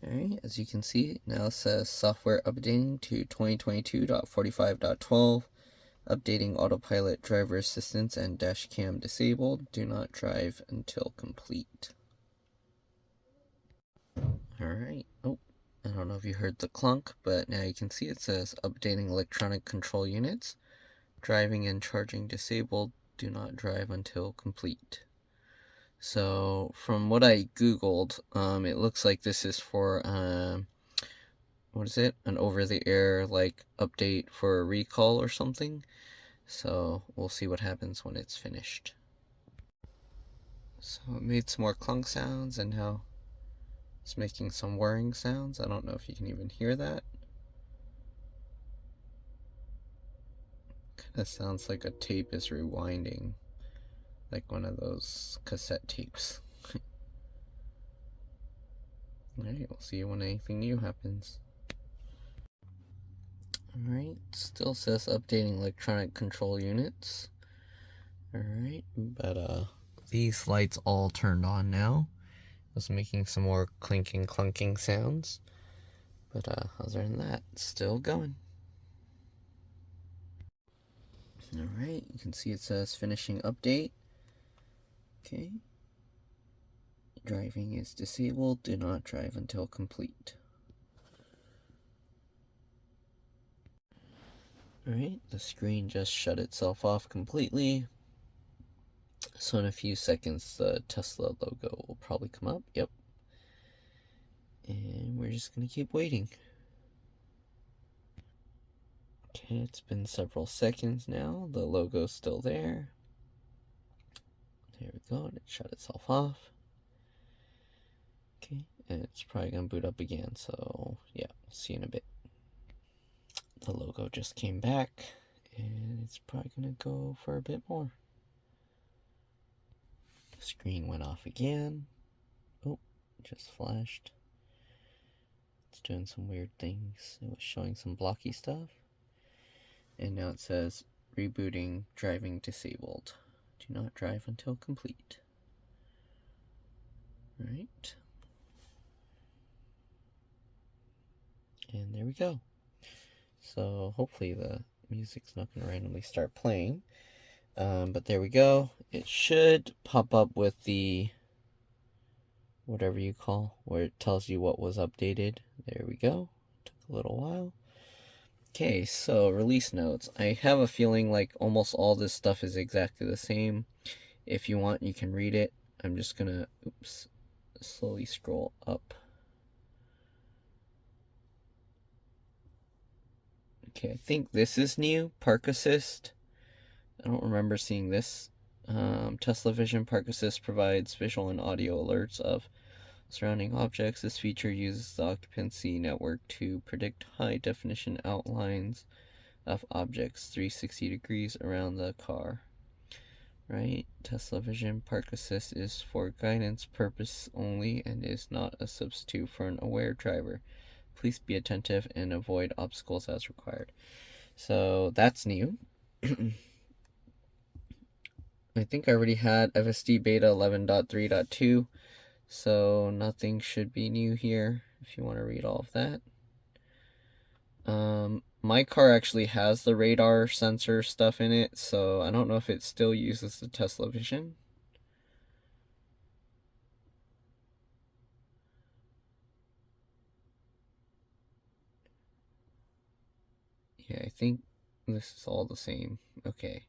Alright, as you can see, it now says software updating to 2022.45.12. Updating autopilot, driver assistance, and dash cam disabled. Do not drive until complete. Alright. Oh, I don't know if you heard the clunk, but now you can see it says updating electronic control units. Driving and charging disabled. Do not drive until complete. So from what I googled, it looks like this is for what is it? An over-the-air like update for a recall or something. So we'll see what happens when it's finished. So it made some more clunk sounds, and now it's making some whirring sounds. I don't know if you can even hear that. Kind of sounds like a tape is rewinding, like one of those cassette tapes. Alright, we'll see when anything new happens. Alright, still says updating electronic control units. Alright, but these lights all turned on now. It was making some more clinking, clunking sounds. But other than that, it's still going. Alright, you can see it says finishing update. Okay. Driving is disabled. Do not drive until complete. Alright, the screen just shut itself off completely. So in a few seconds, the Tesla logo will probably come up. Yep. And we're just going to keep waiting. Okay, it's been several seconds now. The logo's still there. There we go, and it shut itself off. Okay, and it's probably going to boot up again, so yeah, see you in a bit. The logo just came back, and it's probably going to go for a bit more. The screen went off again. Oh, just flashed. It's doing some weird things. It was showing some blocky stuff. And now it says rebooting, driving disabled. Do not drive until complete. Right. And there we go. So hopefully the music's not going to randomly start playing. But there we go. It should pop up with the whatever you call, where it tells you what was updated. There we go. Took a little while. Okay, so release notes. I have a feeling like almost all this stuff is exactly the same. If you want, you can read it. I'm just gonna, slowly scroll up. Okay, I think this is new, Park Assist. I don't remember seeing this. Tesla Vision Park Assist provides visual and audio alerts of surrounding objects. This feature uses the occupancy network to predict high-definition outlines of objects 360 degrees around the car. Right? Tesla Vision Park Assist is for guidance purpose only and is not a substitute for an aware driver. Please be attentive and avoid obstacles as required. So that's new. I think I already had FSD beta 11.3.2, so nothing should be new here if you want to read all of that. My car actually has the radar sensor stuff in it, so I don't know if it still uses the Tesla Vision. Yeah, I think this is all the same. Okay.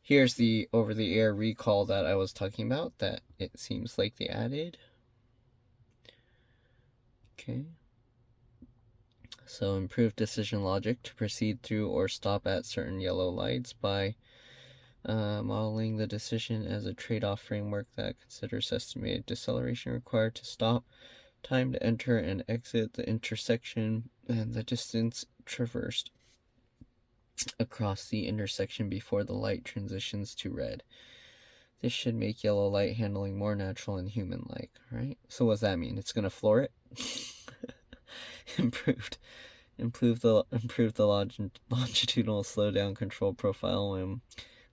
Here's the over-the-air recall that I was talking about that it seems like they added. Okay. So improved decision logic to proceed through or stop at certain yellow lights by modeling the decision as a trade-off framework that considers estimated deceleration required to stop, time to enter and exit the intersection, and the distance traversed across the intersection before the light transitions to red. This should make yellow light handling more natural and human-like, right? So what does that mean? It's going to floor it? Improve the longitudinal slowdown control profile when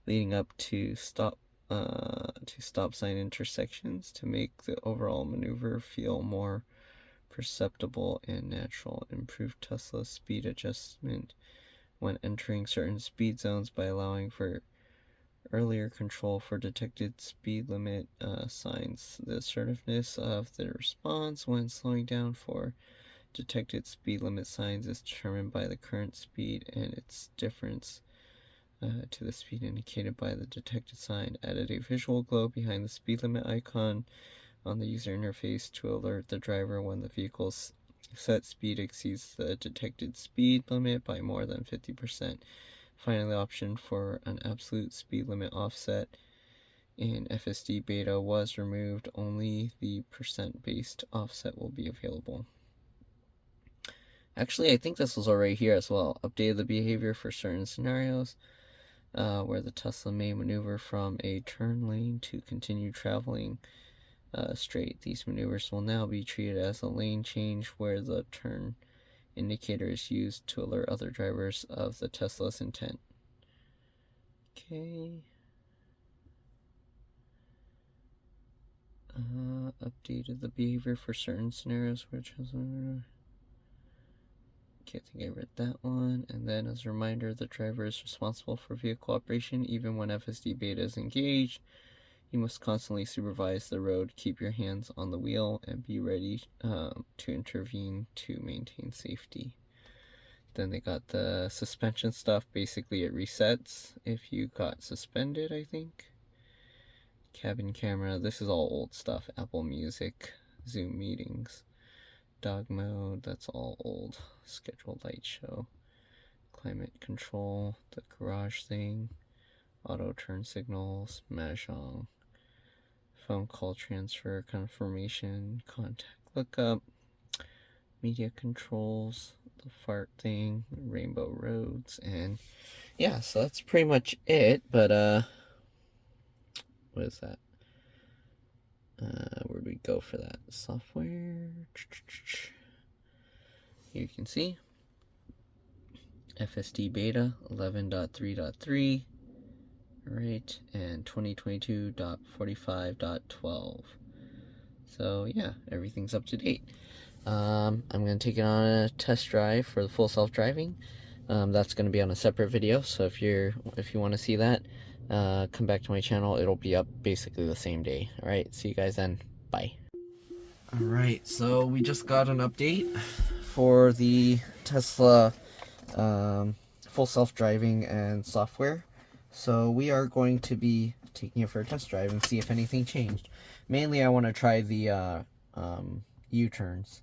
leading up to stop sign intersections to make the overall maneuver feel more perceptible and natural. Improved Tesla speed adjustment when entering certain speed zones by allowing for earlier control for detected speed limit signs. The assertiveness of the response when slowing down for detected speed limit signs is determined by the current speed and its difference to the speed indicated by the detected sign. Added a visual glow behind the speed limit icon on the user interface to alert the driver when the vehicle's set speed exceeds the detected speed limit by more than 50%. Finally, the option for an absolute speed limit offset in FSD beta was removed. Only the percent-based offset will be available. Actually, I think this was already here as well. Updated the behavior for certain scenarios where the Tesla may maneuver from a turn lane to continue traveling straight. These maneuvers will now be treated as a lane change where the turn indicator is used to alert other drivers of the Tesla's intent. Okay. Updated the behavior for certain scenarios where Tesla... Okay, I think I read that one. And then as a reminder, the driver is responsible for vehicle operation even when FSD beta is engaged. You must constantly supervise the road, keep your hands on the wheel, and be ready to intervene to maintain safety. Then they got the suspension stuff. Basically, it resets if you got suspended, I think. Cabin camera. This is all old stuff. Apple Music, Zoom meetings, dog mode. That's all old. Scheduled light show, climate control, the garage thing, auto turn signals, mahjong, phone call transfer confirmation, contact lookup, media controls, the fart thing, rainbow roads, and yeah, so that's pretty much it. But what is that? Where do we go for that? Software. Here you can see FSD beta 11.3.3, right, and 2022.45.12. So yeah, everything's up to date. I'm going to take it on a test drive for the full self-driving. That's going to be on a separate video, so if you want to see that, come back to my channel. It'll be up basically the same day. Alright, see you guys then. Bye. Alright, so we just got an update for the Tesla full self-driving and software. So we are going to be taking it for a test drive and see if anything changed. Mainly I want to try the U-turns.